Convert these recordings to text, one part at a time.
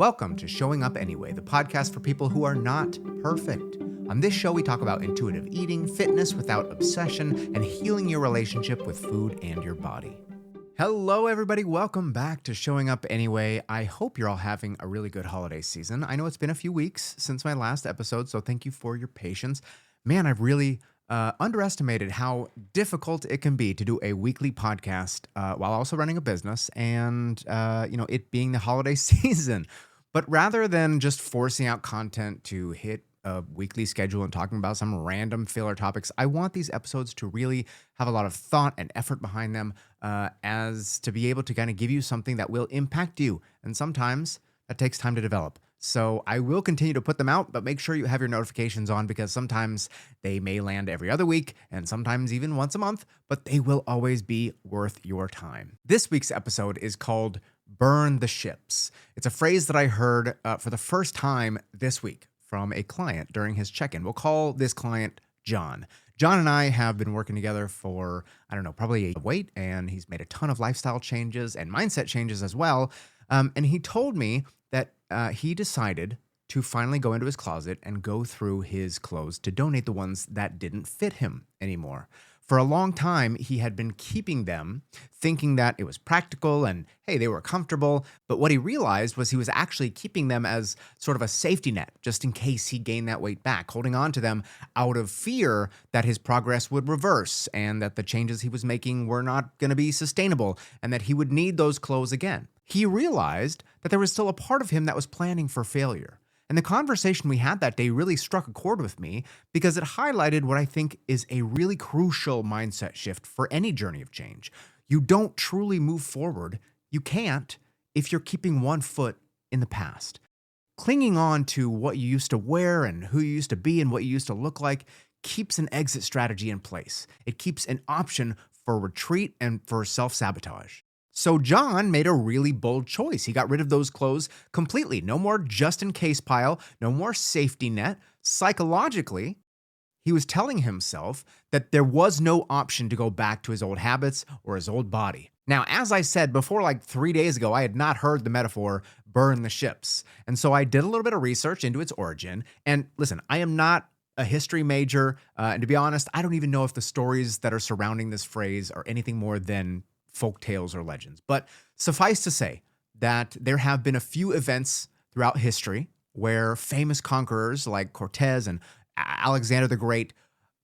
Welcome to Showing Up Anyway, the podcast for people who are not perfect. On this show, we talk about intuitive eating, fitness without obsession, and healing your relationship with food and your body. Hello, everybody. Welcome back to Showing Up Anyway. I hope you're all having a really good holiday season. I know it's been a few weeks since my last episode, so thank you for your patience. Man, I've really underestimated how difficult it can be to do a weekly podcast while also running a business and, it being the holiday season. But rather than just forcing out content to hit a weekly schedule and talking about some random filler topics, I want these episodes to really have a lot of thought and effort behind them as to be able to kind of give you something that will impact you. And sometimes that takes time to develop. So I will continue to put them out, but make sure you have your notifications on because sometimes they may land every other week and sometimes even once a month, but they will always be worth your time. This week's episode is called Burn the Ships. It's a phrase that I heard for the first time this week from a client during his check-in. We'll call this client John. John and I have been working together for, probably a weight, and he's made a ton of lifestyle changes and mindset changes as well. And he told me that he decided to finally go into his closet and go through his clothes to donate the ones that didn't fit him anymore. For a long time, he had been keeping them, thinking that it was practical and, hey, they were comfortable. But what he realized was he was actually keeping them as sort of a safety net, just in case he gained that weight back, holding on to them out of fear that his progress would reverse and that the changes he was making were not going to be sustainable and that he would need those clothes again. He realized that there was still a part of him that was planning for failure. And the conversation we had that day really struck a chord with me because it highlighted what I think is a really crucial mindset shift for any journey of change. You don't truly move forward. You can't if you're keeping one foot in the past. Clinging on to what you used to wear and who you used to be and what you used to look like keeps an exit strategy in place. It keeps an option for retreat and for self-sabotage. So John made a really bold choice. He got rid of those clothes completely. No more just-in-case pile, no more safety net. Psychologically, he was telling himself that there was no option to go back to his old habits or his old body. Now, as I said before, like 3 days ago, I had not heard the metaphor burn the ships. And so I did a little bit of research into its origin. And listen, I am not a history major. And to be honest, I don't even know if the stories that are surrounding this phrase are anything more than folk tales or legends. But suffice to say that there have been a few events throughout history where famous conquerors like Cortez and Alexander the Great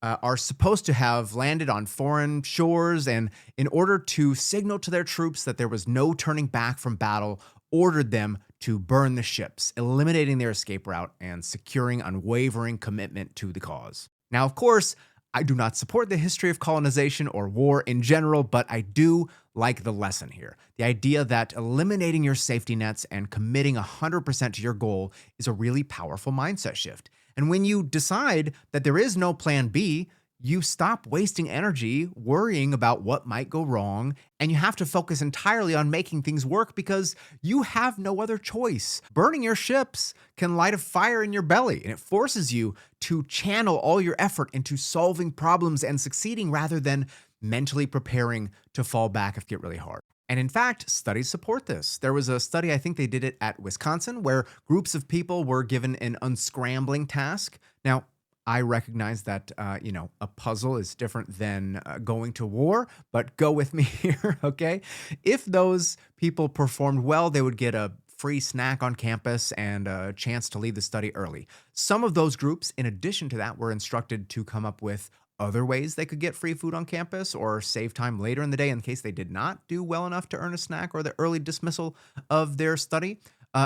are supposed to have landed on foreign shores and in order to signal to their troops that there was no turning back from battle, ordered them to burn the ships, eliminating their escape route and securing unwavering commitment to the cause. Now, of course, I do not support the history of colonization or war in general, but I do like the lesson here. The idea that eliminating your safety nets and committing 100% to your goal is a really powerful mindset shift. And when you decide that there is no plan B, you stop wasting energy worrying about what might go wrong, and you have to focus entirely on making things work because you have no other choice. Burning your ships can light a fire in your belly, and it forces you to channel all your effort into solving problems and succeeding rather than mentally preparing to fall back if it gets really hard. And in fact, studies support this. There was a study, I think they did it at Wisconsin, where groups of people were given an unscrambling task. Now, I recognize that, a puzzle is different than going to war, but go with me here, okay? If those people performed well, they would get a free snack on campus and a chance to leave the study early. Some of those groups, in addition to that, were instructed to come up with other ways they could get free food on campus or save time later in the day in case they did not do well enough to earn a snack or the early dismissal of their study,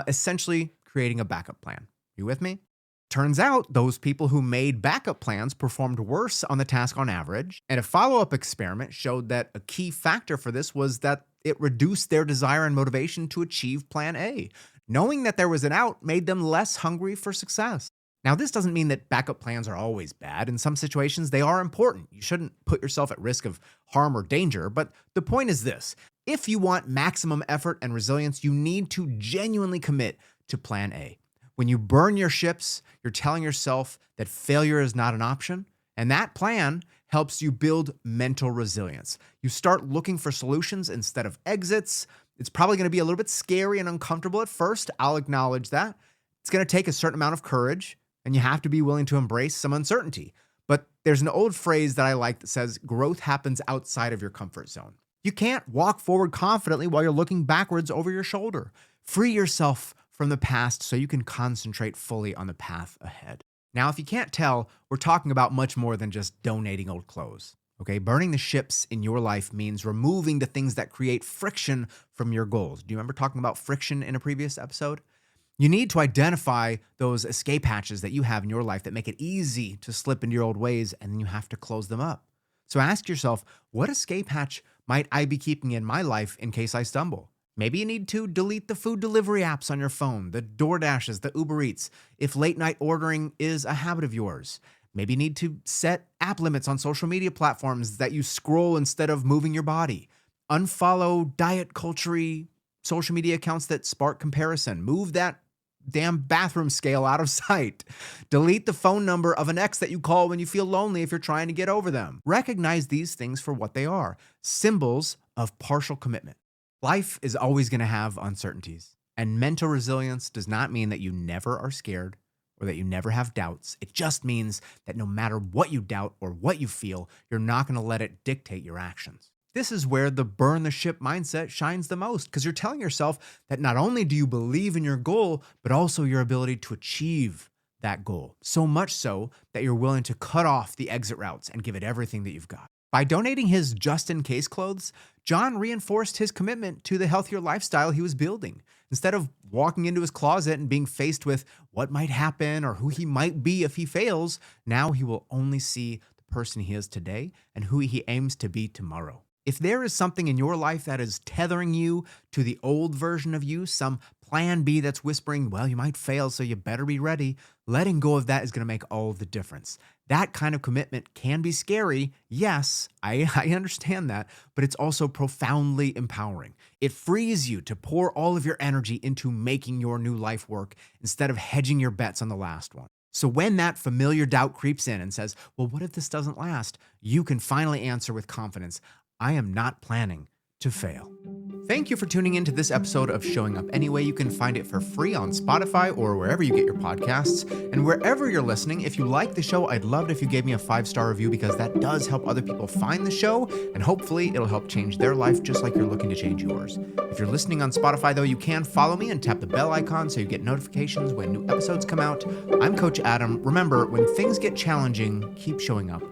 essentially creating a backup plan. You with me? Turns out those people who made backup plans performed worse on the task on average, and a follow-up experiment showed that a key factor for this was that it reduced their desire and motivation to achieve plan A. Knowing that there was an out made them less hungry for success. Now, this doesn't mean that backup plans are always bad. In some situations, they are important. You shouldn't put yourself at risk of harm or danger, but the point is this. If you want maximum effort and resilience, you need to genuinely commit to plan A. When you burn your ships, you're telling yourself that failure is not an option, and that plan helps you build mental resilience. You start looking for solutions instead of exits. It's probably going to be a little bit scary and uncomfortable at first. I'll acknowledge that. It's going to take a certain amount of courage, and you have to be willing to embrace some uncertainty. But there's an old phrase that I like that says growth happens outside of your comfort zone. You can't walk forward confidently while you're looking backwards over your shoulder. Free yourself from the past so you can concentrate fully on the path ahead. Now, if you can't tell, we're talking about much more than just donating old clothes. Okay, burning the ships in your life means removing the things that create friction from your goals. Do you remember talking about friction in a previous episode? You need to identify those escape hatches that you have in your life that make it easy to slip into your old ways, and then you have to close them up. So ask yourself, what escape hatch might I be keeping in my life in case I stumble? Maybe you need to delete the food delivery apps on your phone, the DoorDashes, the Uber Eats, if late night ordering is a habit of yours. Maybe you need to set app limits on social media platforms that you scroll instead of moving your body. Unfollow diet culture social media accounts that spark comparison. Move that damn bathroom scale out of sight. Delete the phone number of an ex that you call when you feel lonely if you're trying to get over them. Recognize these things for what they are, symbols of partial commitment. Life is always going to have uncertainties, and mental resilience does not mean that you never are scared or that you never have doubts. It just means that no matter what you doubt or what you feel, you're not going to let it dictate your actions. This is where the burn the ship mindset shines the most, because you're telling yourself that not only do you believe in your goal, but also your ability to achieve that goal. So much so that you're willing to cut off the exit routes and give it everything that you've got. By donating his just-in-case clothes, John reinforced his commitment to the healthier lifestyle he was building. Instead of walking into his closet and being faced with what might happen or who he might be if he fails, now he will only see the person he is today and who he aims to be tomorrow. If there is something in your life that is tethering you to the old version of you, some plan B that's whispering, well, you might fail, so you better be ready, letting go of that is going to make all the difference. That kind of commitment can be scary. Yes, I understand that, but it's also profoundly empowering. It frees you to pour all of your energy into making your new life work instead of hedging your bets on the last one. So when that familiar doubt creeps in and says, well, what if this doesn't last? You can finally answer with confidence, I am not planning to fail. Thank you for tuning in to this episode of Showing Up Anyway. You can find it for free on Spotify or wherever you get your podcasts. And wherever you're listening, if you like the show, I'd love it if you gave me a 5-star review, because that does help other people find the show, and hopefully it'll help change their life just like you're looking to change yours. If you're listening on Spotify, though, you can follow me and tap the bell icon so you get notifications when new episodes come out. I'm Coach Adam. Remember, when things get challenging, keep showing up